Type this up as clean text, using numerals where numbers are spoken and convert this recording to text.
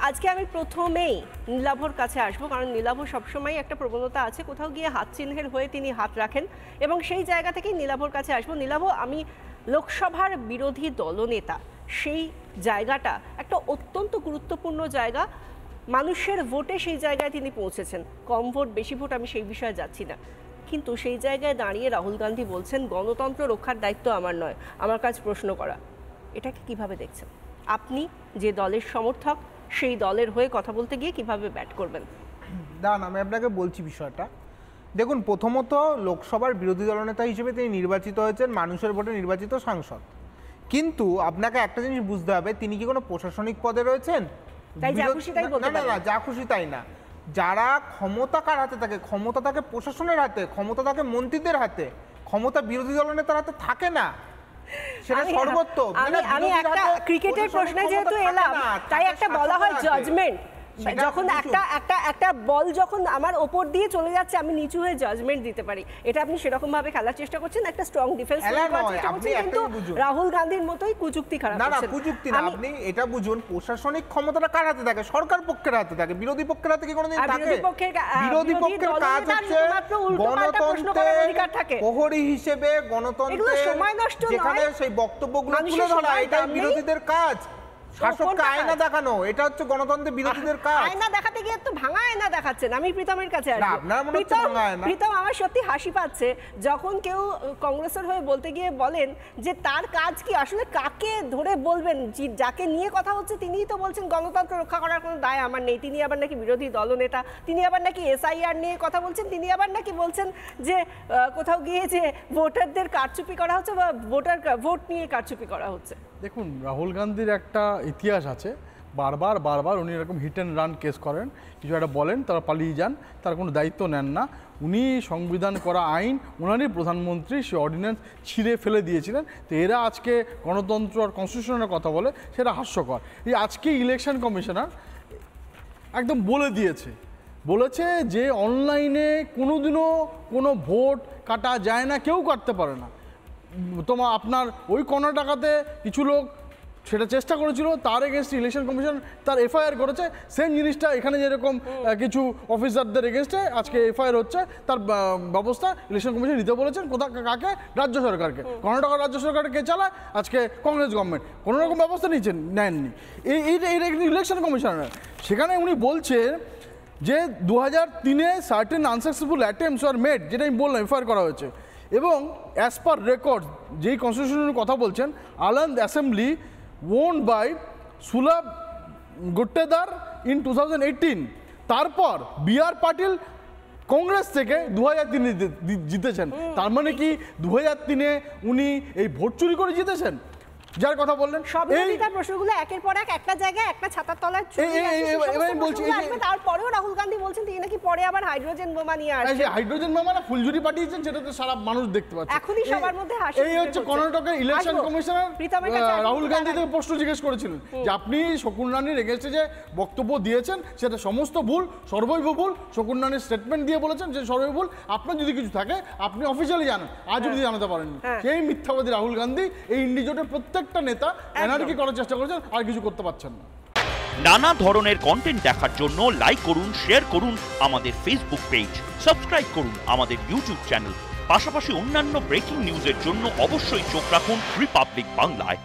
আজকে আমি প্রথমেই নীলাভর কাছে আসবো, কারণ নীলাভ সবসময় একটা প্রবণতা আছে, কোথাও গিয়ে হাত চিহ্নের হয়ে তিনি হাত রাখেন, এবং সেই জায়গা থেকেই নীলাভর কাছে আসবো। নীলাভ, আমি লোকসভার বিরোধী দলনেতা, সেই জায়গাটা একটা অত্যন্ত গুরুত্বপূর্ণ জায়গা, মানুষের ভোটে সেই জায়গায় তিনি পৌঁছেছেন। কম ভোট বেশি ভোট আমি সেই বিষয়ে যাচ্ছি না, কিন্তু সেই জায়গায় দাঁড়িয়ে রাহুল গান্ধী বলছেন গণতন্ত্র রক্ষার দায়িত্ব আমার নয়, আমার কাছে প্রশ্ন করা। এটাকে কিভাবে দেখছেন আপনি, যে দলের সমর্থক, সেই দলের হয়ে কথা বলতে গিয়ে কিভাবে ব্যাট করবেন? দাঁড়ান, আমি আপনাকে বলছি বিষয়টা। দেখুন, প্রথমত লোকসভার বিরোধী দলনেতা হিসেবে তিনি নির্বাচিত হয়েছেন, মানুষের ভোটে নির্বাচিত সাংসদ। কিন্তু আপনাকে একটা জিনিস বুঝতে হবে, তিনি কি কোনো প্রশাসনিক পদে রয়েছেন? না না, যা খুশি তাই না। যারা ক্ষমতা কার হাতে থাকে? ক্ষমতা থাকে প্রশাসনের হাতে, ক্ষমতা থাকে মন্ত্রীদের হাতে, ক্ষমতা বিরোধী দলনেতার হাতে থাকে না। সেটা সর্বত্র। আমি একটা ক্রিকেটের প্রশ্নে যেহেতু এলাম, তাই একটা বলা হয় জাজমেন্ট, যখন একটা বল যখন আমার ওপর দিয়ে চলে যাচ্ছে আমি নিচু হয়ে জাজমেন্ট দিতে পারি। এটা আপনি সেরকম ভাবে খেলার চেষ্টা করছেন, একটা স্ট্রং ডিফেন্স করার চেষ্টা করছেন, কিন্তু রাহুল গান্ধীর মতোই কুযুক্তি খারাপ করছেন। না, কুযুক্তি না, আপনি এটা বুঝুন, প্রশাসনিক ক্ষমতাটা কার হাতে থাকে? সরকার পক্ষের হাতে থাকে, বিরোধী পক্ষের হাতে কি কোনোদিন থাকে? বিরোধী পক্ষের কাজ হচ্ছে গণতন্ত্রের প্রহরী হিসেবে, গণতন্ত্রের যেখানে সেই বক্তব্যগুলো তুলে ধরা, এটা বিরোধীদের কাজ। শাসককে আয়না দেখানো, এটা হচ্ছে গণতন্ত্রের বিরোধীদের কাজ। আয়না দেখাতে গিয়ে তো ভাঙা আয়না দেখাচ্ছেন। আমি প্রীতমের কাছে আসবো। আপনার মনে হচ্ছে ভাঙা আয়না? প্রীতম, আমার সত্যি হাসি পাচ্ছে যখন কেউ কংগ্রেসের হয়ে বলতে গিয়ে বলেন যে তার কাজ কি। আসলে কাকে ধরে বলবেন? যাকে নিয়ে কথা হচ্ছে তিনিই তো বলছেন গণতন্ত্র রক্ষা করার কোনো দায় আমার নেই। তিনি আবার নাকি বিরোধী দলনেতা, তিনি আবার নাকি SIR নিয়ে কথা বলছেন, তিনি আবার নাকি বলছেন যে কোথাও গিয়ে যে ভোটারদের কারচুপি করা হচ্ছে বা ভোট নিয়ে কারচুপি করা হচ্ছে। দেখুন, রাহুল গান্ধীর একটা ইতিহাস আছে, বারবার উনি এরকম হিট অ্যান্ড রান কেস করেন, কিছু একটা বলেন তারা পালিয়ে যান, তার কোনো দায়িত্ব নেন না। উনি সংবিধান করা আইন, ওনারই প্রধানমন্ত্রী, সে অর্ডিন্যান্স ছিঁড়ে ফেলে দিয়েছিলেন। তো এরা আজকে গণতন্ত্র আর কনস্টিটিউশনের কথা বলে, সেটা হাস্যকর। এই আজকে ইলেকশন কমিশনার একদম বলেছে যে অনলাইনে কোনোদিনও কোনো ভোট কাটা যায় না, কেউ কাটতে পারে না। আপনার ওই কর্ণাটকাতে কিছু লোক সেটা চেষ্টা করেছিল, তার এগেনস্টে ইলেকশন কমিশন তার FIR করেছে। সেম জিনিসটা এখানে যেরকম কিছু অফিসারদের এগেনস্টে আজকে FIR হচ্ছে, তার ব্যবস্থা ইলেকশন কমিশন নিতে বলেছেন। কাকে? রাজ্য সরকারকে। কর্ণাটকের রাজ্য সরকারকে কে চালায়? আজকে কংগ্রেস গভর্নমেন্ট। কোনো রকম ব্যবস্থা নেননি এই ইলেকশন কমিশনার। সেখানে উনি বলছেন যে 2003-এ certain unsuccessful attempts are made, যেটা আমি বললাম FIR করা হয়েছে। এবং অ্যাজ পার রেকর্ড যেই কনস্টিটিউশনের কথা বলছেন, আনন্দ অ্যাসেম্বলি ওন বাই সুলভ গুট্টেদার ইন 2018। তারপর BR পাটিল কংগ্রেস থেকে 2003-এ জিতেছেন। তার মানে কি 2003-এ উনি এই ভোট চুরি করে জিতেছেন? যার কথা বললেন সব বিরোধিতার প্রশ্নগুলো একের পর এক একটা জায়গায় একটা ছাতার তলায় বলছি, তারপরেও রাহুল গান্ধী বলছেন তিনি নাকি পরে আবার হাইড্রোজেন বোমা নিয়ে আসছেন। হাইড্রোজেন বোমা না ফুলঝুরি পাঠিয়েছেন, সেটা তো সারা মানুষ দেখতে পাচ্ছে। এখনই সবার মধ্যে হাসি। এই হচ্ছে কর্ণাটকের ইলেকশন কমিশনার রাহুল গান্ধী থেকে প্রশ্ন জিজ্ঞেস করেছিলেন যে আপনি শকুন রানীর এগেইনস্টে যে বক্তব্য দিয়েছেন সেটা সমস্ত ভুল, সর্বৈব ভুল। শকুন রানীর স্টেটমেন্ট দিয়ে বলেছেন যে সর্বৈব ভুল, আপনার যদি কিছু থাকে আপনি অফিসিয়ালি জানান, আজ অবধি জানাতে পারেননি। সেই মিথ্যাবাদী রাহুল গান্ধী এই ইন্ডিজোটের প্রত্যেকটা নেতা এনার্কি করার চেষ্টা করেছেন, আর কিছু করতে পারছেন না। নানা ধরনের কন্টেন্ট দেখার জন্য লাইক করুন, শেয়ার করুন আমাদের ফেসবুক পেজ, সাবস্ক্রাইব করুন আমাদের ইউটিউব চ্যানেল। পাশাপাশি অন্যান্য ব্রেকিং নিউজের জন্য অবশ্যই চোখ রাখুন রিপাবলিক বাংলায়।